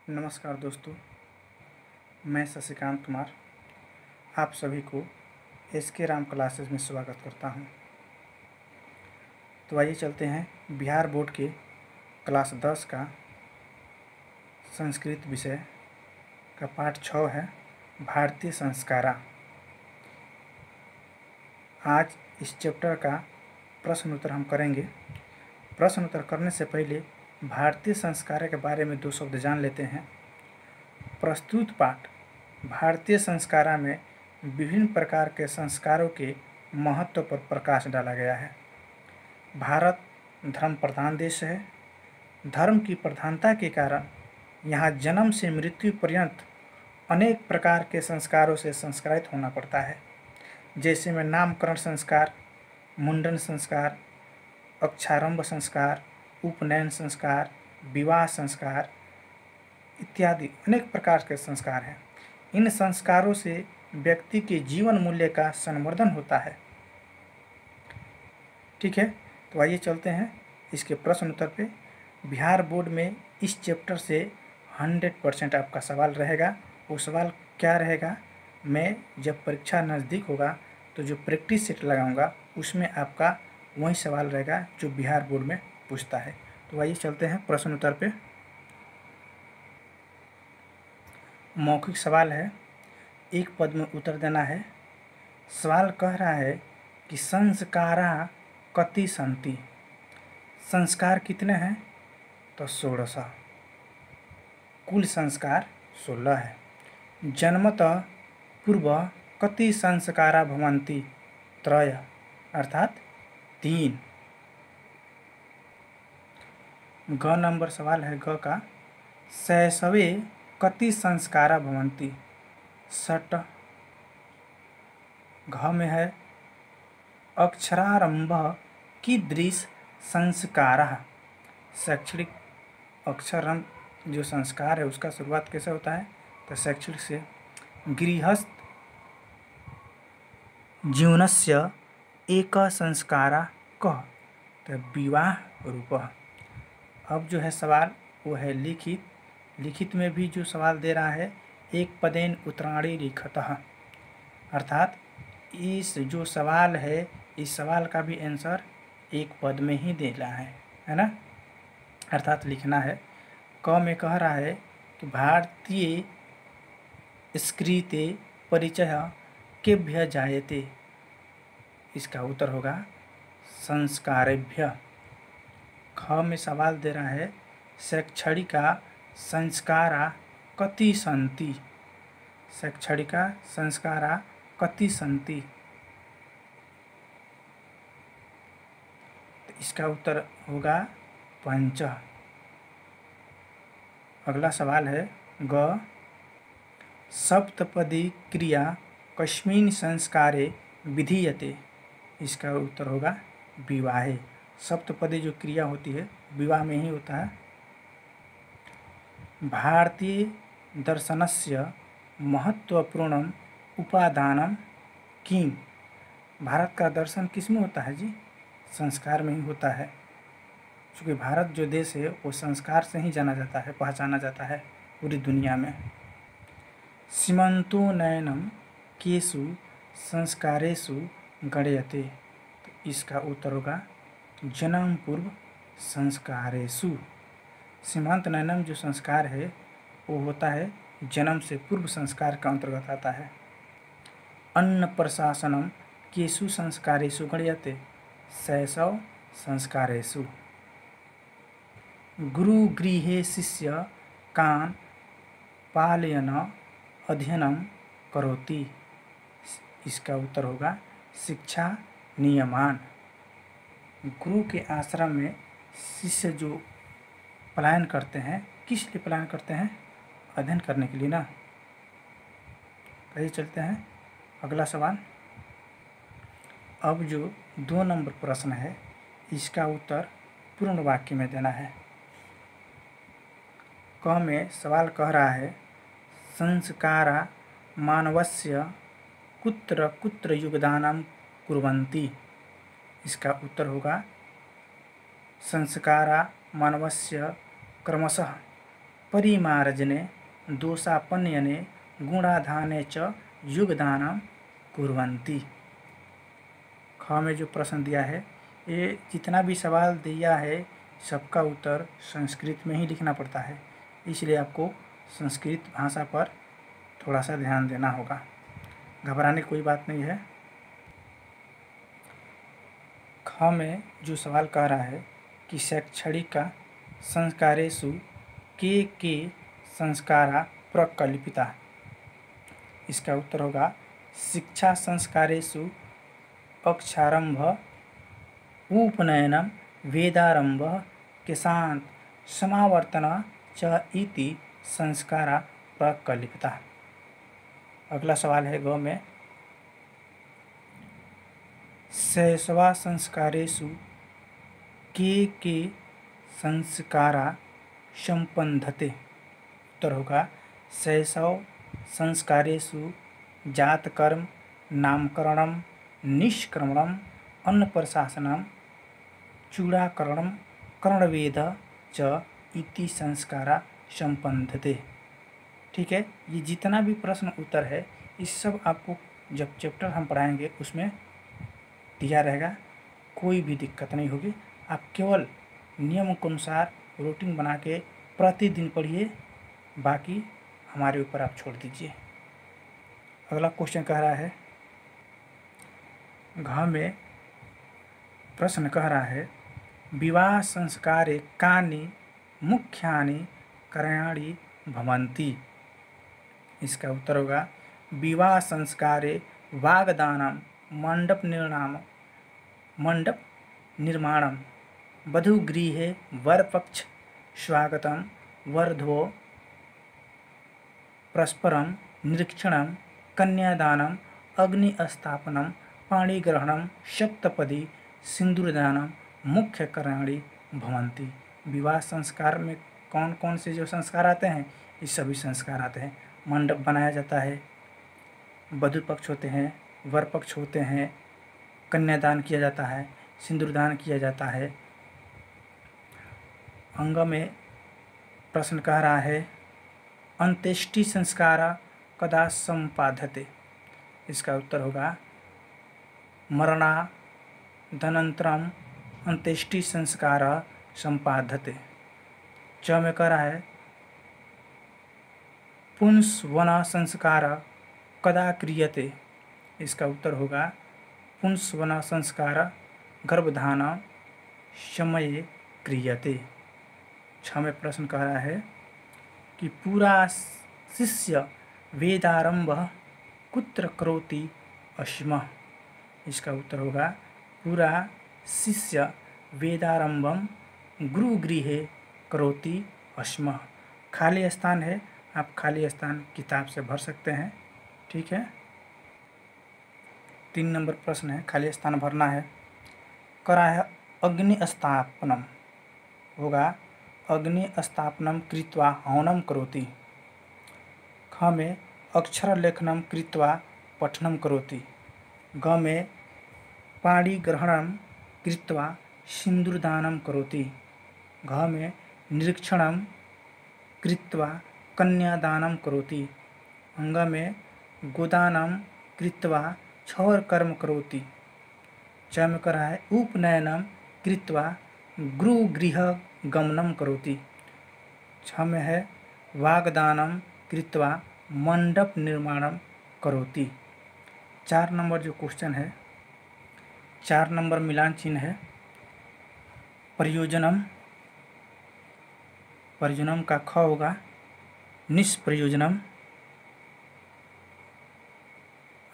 नमस्कार दोस्तों, मैं शशिकांत कुमार आप सभी को एसके राम क्लासेस में स्वागत करता हूं। तो आइए चलते हैं बिहार बोर्ड के क्लास 10 का संस्कृत विषय का पाठ 6 है भारतीय संस्कारा। आज इस चैप्टर का प्रश्न उत्तर हम करेंगे। प्रश्न उत्तर करने से पहले भारतीय संस्कारा के बारे में 2 शब्द जान लेते हैं। प्रस्तुत पाठ भारतीय संस्कारा में विभिन्न प्रकार के संस्कारों के महत्व पर प्रकाश डाला गया है। भारत धर्म प्रधान देश है। धर्म की प्रधानता के कारण यहाँ जन्म से मृत्यु पर्यंत अनेक प्रकार के संस्कारों से संस्कारित होना पड़ता है, जैसे में नामकरण संस्कार, मुंडन संस्कार, अक्षारंभ संस्कार, उपनयन संस्कार, विवाह संस्कार इत्यादि अनेक प्रकार के संस्कार हैं। इन संस्कारों से व्यक्ति के जीवन मूल्य का संवर्धन होता है। ठीक है, तो आइए चलते हैं इसके प्रश्न उत्तर पे। बिहार बोर्ड में इस चैप्टर से 100% आपका सवाल रहेगा। वो सवाल क्या रहेगा, मैं जब परीक्षा नज़दीक होगा तो जो प्रैक्टिस सेट लगाऊंगा उसमें आपका वही सवाल रहेगा जो बिहार बोर्ड में पूछता है। तो आइए चलते हैं प्रश्न उत्तर पे। मौखिक सवाल है, एक पद में उत्तर देना है। सवाल कह रहा है कि संस्कारा कति सन्ति, संस्कार कितने हैं? तो 16। कुल संस्कार 16 है। जन्मतः पूर्व कति संस्कारा भवन्ति? त्रय अर्थात 3। ग नंबर सवाल है ग का, शैशवे कति संस्कारा भवन्ति? 6। घ में है अक्षरारंभ कीदृश संस्कारः? शैक्षणिक अक्षरारंभ जो संस्कार है उसका शुरुआत कैसे होता है? तो शैक्षणिक से। गृहस्थ जीवनस्य एक संस्कारः कः? तो विवाह रूपः। अब जो है सवाल वो है लिखित। लिखित में भी जो सवाल दे रहा है, एक पदेन उत्तराणी लिखतः, अर्थात इस जो सवाल है इस सवाल का भी आंसर एक पद में ही देना है ना, अर्थात लिखना है। क में कह रहा है कि भारतीय स्कृते परिचय केभ्य जायते? इसका उत्तर होगा संस्कारेभ्य। ख में सवाल दे रहा है शैक्षणिका संस्कारा कति सन्ति? शैक्षणिका संस्कारा कति सन्ति? तो इसका उत्तर होगा 5। अगला सवाल है ग, सप्तपदी क्रिया कस्मिन् संस्कारे विधीयते? इसका उत्तर होगा विवाहे। सप्तपदी जो क्रिया होती है विवाह में ही होता है। भारतीय दर्शनस्य महत्वपूर्णम उपादानम किम? भारत का दर्शन किस में होता है जी? संस्कार में ही होता है। क्योंकि भारत जो देश है वो संस्कार से ही जाना जाता है, पहचाना जाता है पूरी दुनिया में। सीमंतो नयनम केषु संस्कारेषु गण्यते? तो इसका उत्तर होगा जन्म पूर्व संस्कारेषु। सीमांत नयनम जो संस्कार है वो होता है जन्म से पूर्व संस्कार का अंतर्गत आता है। अन्न प्रशासनम केषु संस्कारेषु गण्यते? शैशव संस्कारेषु। गुरुगृहे शिष्य कान पालयन अध्ययनम करोति? इसका उत्तर होगा शिक्षा नियमान। गुरु के आश्रम में शिष्य जो पलायन करते हैं, किस लिए पलायन करते हैं? अध्ययन करने के लिए ना। आइए चलते हैं अगला सवाल। अब जो 2 नंबर प्रश्न है इसका उत्तर पूर्ण वाक्य में देना है। क में सवाल कह रहा है संस्कारा मानवस्य कुत्र कुत्र योगदानं कुर्वन्ति? इसका उत्तर होगा संस्कारा मानवस्य क्रमशः परिमार्जने दोषापन्यने गुणाधाने च युगदानं कुर्वन्ति। ख में जो प्रश्न दिया है, ये जितना भी सवाल दिया है सबका उत्तर संस्कृत में ही लिखना पड़ता है, इसलिए आपको संस्कृत भाषा पर थोड़ा सा ध्यान देना होगा। घबराने की कोई बात नहीं है। ख में जो सवाल कह रहा है कि शैक्षणिक संस्कारेषु के संस्कारा प्रकल्पिता, इसका उत्तर होगा शिक्षा संस्कारेषु अक्षारंभ उपनयनम वेदारंभ केशांत समावर्तन च इति संस्कारा प्रकल्पिता। अगला सवाल है ग में, शैशवा संस्कारेषु के संस्कारा संपन्धते। उत्तर होगा शैशव संस्कारेषु जातकर्म नामकरणम निष्क्रमणम अन्नप्रशासनम चूड़ाकरणम कर्णवेद च इति संस्कारा संपन्धते। ठीक है, ये जितना भी प्रश्न उत्तर है इस सब आपको जब चैप्टर हम पढ़ाएंगे उसमें दिया रहेगा, कोई भी दिक्कत नहीं होगी। आप केवल नियम के अनुसार रूटीन बना के प्रतिदिन पढ़िए, बाकी हमारे ऊपर आप छोड़ दीजिए। अगला क्वेश्चन कह रहा है, घ में प्रश्न कह रहा है विवाह संस्कारे कानि मुख्यानि कार्याणि भवन्ति। इसका उत्तर होगा विवाह संस्कारे वाग्दानम मंडप निर्माणम वधूगृहे वरपक्ष स्वागतम वरधो परस्परम निरीक्षणम कन्यादानम अग्निस्थापनम पाणिग्रहणम सप्तपदी सिंदूरदानम मुख्य कार्याणि भवन्ति। विवाह संस्कार में कौन कौन से जो संस्कार आते हैं, ये सभी संस्कार आते हैं। मंडप बनाया जाता है, वधू पक्ष होते हैं, वर पक्ष होते हैं, कन्यादान किया जाता है, सिंदूरदान किया जाता है। अंग में प्रश्न कह रहा है अंत्येष्टि संस्कार कदा संपाद्यते। इसका उत्तर होगा मरणादनन्तरम अंत्येष्टि संस्कार संपाद्यते। च में कह रहा है पुंसवन संस्कार कदा क्रियते। इसका उत्तर होगा पुंसवन संस्कार गर्भधान समये क्रियते। छ में प्रश्न कह रहा है कि पूरा शिष्य वेदारंभ कुत्र करोति अस्म। इसका उत्तर होगा पूरा शिष्य वेदारंभम गुरुगृहे करोति अस्म। खाली स्थान है, आप खाली स्थान किताब से भर सकते हैं। ठीक है, 3 नंबर प्रश्न है, खाली स्थान भरना है। करा है अग्निस्थापनम, होगा अग्निस्थापनम कृत्वा हवनम करोति। ख में अक्षर लेखनम कृत्वा पठनम करोति। ग में पाणिग्रहणम कृत्वा सिंदूरदानम करोति। घ में निरीक्षणम कृत्वा कन्यादानम करोति। अंग में गोदानम कृत्वा क्षौरकर्म करोति। च में कर रहा है उपनयनम कृत्वा गुरुगृह गमनम करोति। छ में है वाग्दानम कृत्वा मंडप निर्माणम करोति। 4 नंबर जो क्वेश्चन है, 4 नंबर मिलान चिन्ह है प्रयोजनम। प्रयोजनम का ख होगा निष्प्रयोजनम।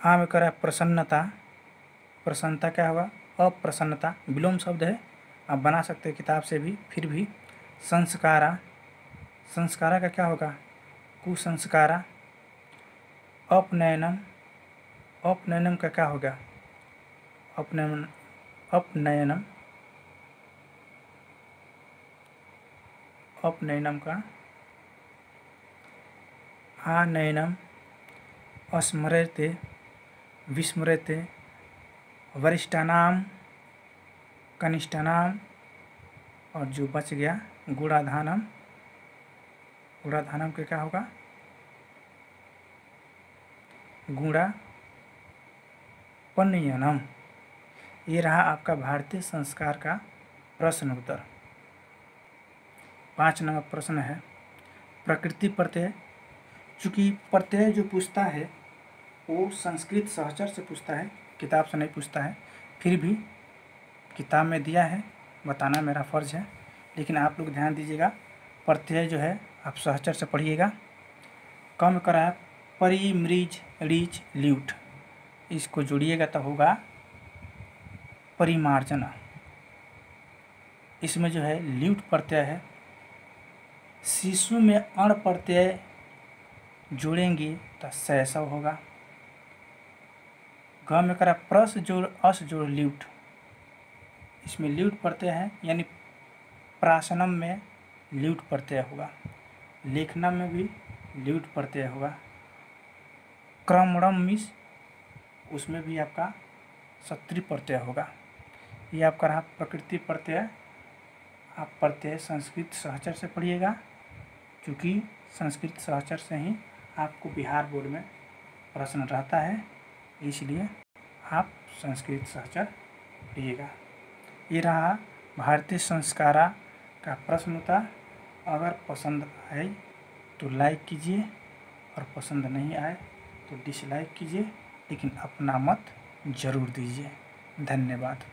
आ में करा प्रसन्नता, प्रसन्नता क्या होगा अप्रसन्नता, विलोम शब्द है, आप बना सकते हैं किताब से भी। फिर भी संस्कारा, संस्कारा का क्या होगा कुसंस्कारा। अपनयनम, अपनयनम का क्या होगा अपनयनम, अपनयनम, अपनयनम का आनयनम अस्मरते विस्मरते वरिष्ठानाम कनिष्ठानाम, और जो बच गया गुणाधानम, गुणाधानम के क्या होगा? गुणापनयनम। ये रहा आपका भारतीय संस्कार का प्रश्न उत्तर। 5 नंबर प्रश्न है प्रकृति प्रत्यय। चूँकि प्रत्यय जो पूछता है वो संस्कृत सहचर से पूछता है, किताब से नहीं पूछता है, फिर भी किताब में दिया है, बताना मेरा फ़र्ज़ है, लेकिन आप लोग ध्यान दीजिएगा। प्रत्यय जो है आप सहचर से पढ़िएगा। कम करा है परी, मृज, रीच, ल्यूट, इसको जोड़िएगा तो होगा परिमार्जना। इसमें जो है ल्यूट प्रत्यय है। शिशु में अण प्रत्यय जोड़ेंगे तो शैशव होगा। ग में करा प्रस जोड़ अस जोड़ ल्यूट, इसमें ल्यूट प्रत्यय है, यानी प्रासनम में ल्यूट प्रत्यय होगा। लेखनम में भी ल्यूट प्रत्यय होगा। क्रमणम मिस, उसमें भी आपका सत्री प्रत्यय होगा। ये आपका रहा प्रकृति प्रत्यय। आप प्रत्यय संस्कृत सहचर से पढ़िएगा, क्योंकि संस्कृत सहचर से ही आपको बिहार बोर्ड में प्रश्न रहता है, इसलिए आप संस्कृत सहचर पढ़िएगा। ये रहा भारतीय संस्कारा का प्रश्न उत्तर। अगर पसंद आए तो लाइक कीजिए और पसंद नहीं आए तो डिसलाइक कीजिए, लेकिन अपना मत ज़रूर दीजिए। धन्यवाद।